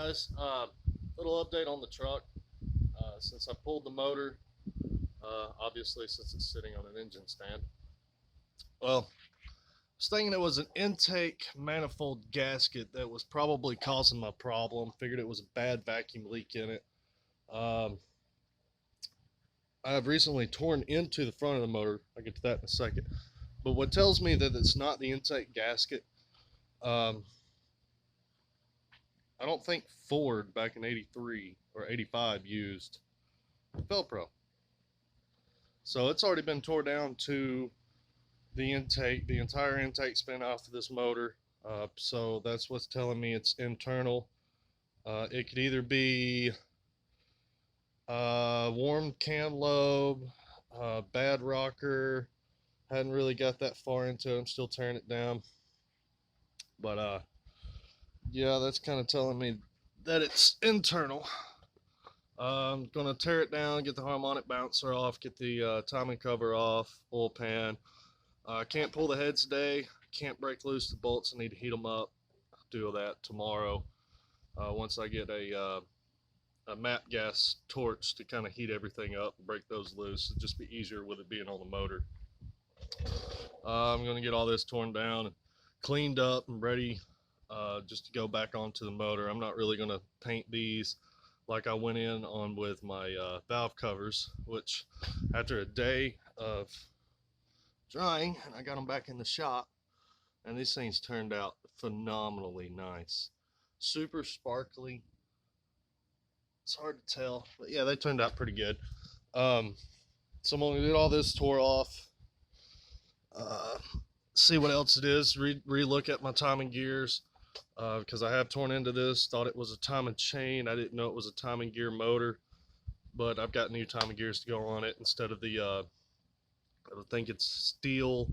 guys, little update on the truck. Since I pulled the motor, obviously since it's sitting on an engine stand. Well, I was thinking it was an intake manifold gasket that was probably causing my problem. Figured it was a bad vacuum leak in it. Um, I've recently torn into the front of the motor. I'll get to that in a second. But what tells me that it's not the intake gasket, um, I don't think Ford back in 83 or 85 used Velcro. So it's already been tore down to the intake. The entire intake's been off of this motor. So that's what's telling me it's internal. It could either be warm cam lobe, bad rocker. Hadn't really got that far into it. I'm still tearing it down. But yeah, that's kind of telling me that it's internal. I'm gonna tear it down, get the harmonic bouncer off, get the timing cover off, oil pan. I can't pull the heads today. Can't break loose the bolts. I need to heat them up. Do that tomorrow. Once I get a MAP gas torch to kind of heat everything up and break those loose. It'd just be easier with it being on the motor. I'm gonna get all this torn down and cleaned up and ready just to go back onto the motor. I'm not really gonna paint these like I went in on with my valve covers, which after a day of drying, and I got them back in the shop, and these things turned out phenomenally nice. Super sparkly. It's hard to tell, but yeah, they turned out pretty good. So I'm gonna get all this tore off. See what else it is. Re-look at my timing gears because I have torn into this. Thought it was a timing chain. I didn't know it was a timing gear motor, but I've got new timing gears to go on it instead of the. I think it's steel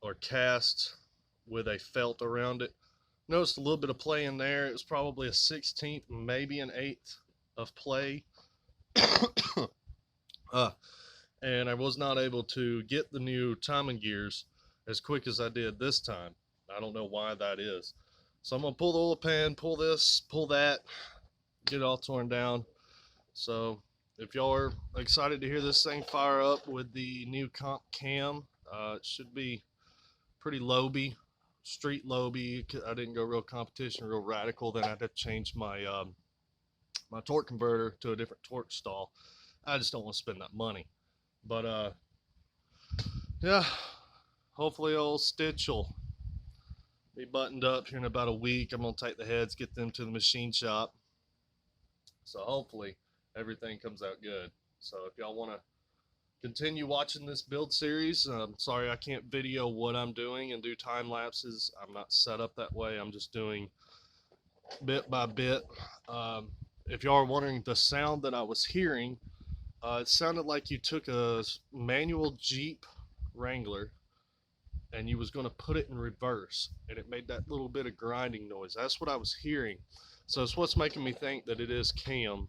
or cast with a felt around it. Noticed a little bit of play in there. It was probably a 16th, maybe an 8th of play. And I was not able to get the new timing gears as quick as I did this time. I don't know why that is. So I'm gonna pull the oil pan, pull this, pull that, get it all torn down. So if y'all are excited to hear this thing fire up with the new comp cam, it should be pretty loby, street loby. I didn't go real competition, real radical. Then I had to change my my torque converter to a different torque stall. I just don't want to spend that money. But yeah, hopefully old Stitch will be buttoned up here in about a week. I'm gonna take the heads, get them to the machine shop. So hopefully everything comes out good. So if y'all want to continue watching this build series, I'm sorry I can't video what I'm doing and do time lapses. I'm not set up that way. I'm just doing bit by bit. If y'all are wondering the sound that I was hearing, it sounded like you took a manual Jeep Wrangler and you was going to put it in reverse, and it made that little bit of grinding noise. That's what I was hearing. So it's what's making me think that it is cam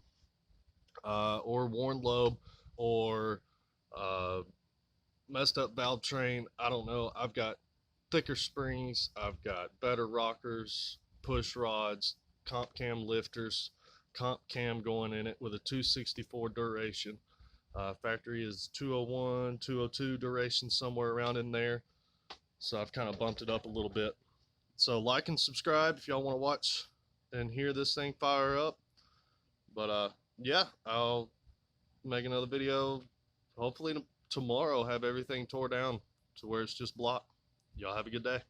or worn lobe or messed up valve train. I don't know. I've got thicker springs. I've got better rockers, push rods, comp cam lifters, comp cam going in it with a 264 duration. Factory is 201, 202 duration, somewhere around in there. So I've kind of bumped it up a little bit. So like and subscribe if y'all want to watch and hear this thing fire up. But yeah, I'll make another video. Hopefully tomorrow have everything tore down to where it's just block. Y'all have a good day.